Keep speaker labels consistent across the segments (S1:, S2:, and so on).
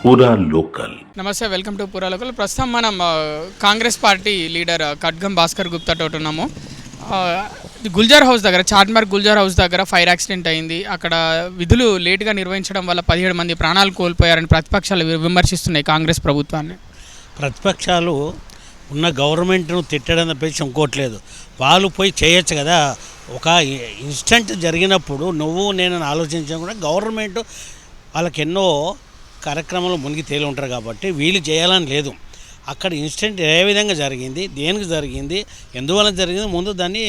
S1: పూరా లోకల్.
S2: నమస్తే, welcome to పూరా లోకల్. ప్రస్తుతం మనం కాంగ్రెస్ పార్టీ లీడర్ ఖడ్గం భాస్కర్ గుప్తా తోటి ఉన్నాము. గుల్జార్ హౌస్ దగ్గర, చార్మినార్ గుల్జార్ హౌస్ దగ్గర ఫైర్ యాక్సిడెంట్ అయింది. అక్కడ విధులు లేటుగా నిర్వహించడం వల్ల 17 మంది ప్రాణాలు కోల్పోయారని ప్రతిపక్షాలు విమర్శిస్తున్నాయి కాంగ్రెస్ ప్రభుత్వాన్ని.
S3: ప్రతిపక్షాలు ఉన్న గవర్నమెంట్ను తిట్టడం తప్పించి ఇంకోట్లేదు. వాళ్ళు పోయి చేయొచ్చు కదా. ఒక ఇన్సిడెంట్ జరిగినప్పుడు నువ్వు నేను ఆలోచించడం కూడా గవర్నమెంట్ వాళ్ళకి ఎన్నో కార్యక్రమాలు మునిగి తేలి ఉంటారు కాబట్టి వీళ్ళు చేయాలని లేదు. అక్కడ ఇన్సిడెంట్ ఏ విధంగా జరిగింది, దేనికి జరిగింది, ఎందువల్ల జరిగింది, ముందు దాన్ని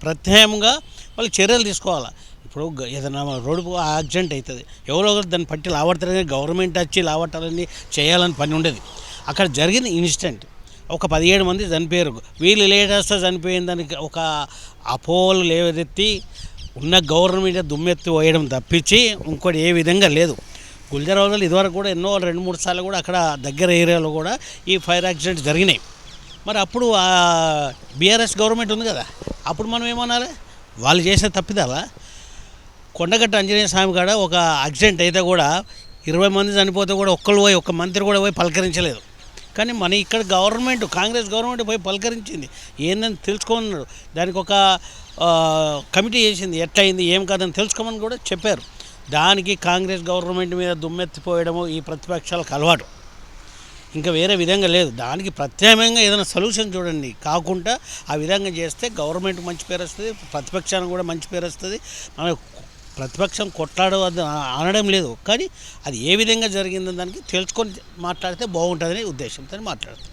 S3: ప్రత్యేకంగా వాళ్ళు చర్యలు తీసుకోవాలి. ఇప్పుడు ఏదైనా రోడ్డు యాక్సిడెంట్ అవుతుంది, ఎవరో ఒకరు దాన్ని పట్టి లావడతారు కానీ గవర్నమెంట్ వచ్చి లావటాలని చేయాలని పని ఉండేది. అక్కడ జరిగిన ఇన్సిడెంట్ ఒక 17 మంది చనిపోయారు. వీళ్ళు లేటెస్ట్ చనిపోయిన దానికి ఒక అపోహలు లేవెత్తి ఉన్న గవర్నమెంట్ దుమ్మెత్తి పోయడం తప్పించి ఇంకోటి ఏ విధంగా లేదు. గుల్జార్ హౌస్లో ఇదివరకు కూడా ఎన్నో 2-3 సార్లు కూడా అక్కడ దగ్గర ఏరియాలో కూడా ఈ ఫైర్ యాక్సిడెంట్స్ జరిగినాయి. మరి అప్పుడు బీఆర్ఎస్ గవర్నమెంట్ ఉంది కదా, అప్పుడు మనం ఏమనాలి? వాళ్ళు చేసే తప్పిదాలా? కొండగట్ట ఆంజనేయ స్వామి కాడ ఒక యాక్సిడెంట్ అయితే కూడా 20 మంది చనిపోతే కూడా ఒక్క మంత్రి కూడా పోయి పలకరించలేదు. కానీ మన ఇక్కడ గవర్నమెంట్, కాంగ్రెస్ గవర్నమెంట్ పోయి పలకరించింది, ఏందని తెలుసుకున్నాడు. దానికి ఒక కమిటీ చేసింది, ఎట్లయింది ఏం కాదని తెలుసుకోమని కూడా చెప్పారు. దానికి కాంగ్రెస్ గవర్నమెంట్ మీద దుమ్మెత్తిపోయడము ఈ ప్రతిపక్షాలకు అలవాటు, ఇంకా వేరే విధంగా లేదు. దానికి ప్రత్యేకంగా ఏదైనా సొల్యూషన్ చూడండి. కాకుండా ఆ విధంగా చేస్తే గవర్నమెంట్ మంచి పేరు వస్తుంది, ప్రతిపక్షానికి కూడా మంచి పేరు వస్తుంది. మన ప్రతిపక్షం కొట్లాడవద్దు అనడం లేదు, కానీ అది ఏ విధంగా జరిగిందని దానికి తెలుసుకొని మాట్లాడితే బాగుంటుందని ఉద్దేశంతో మాట్లాడుతుంది.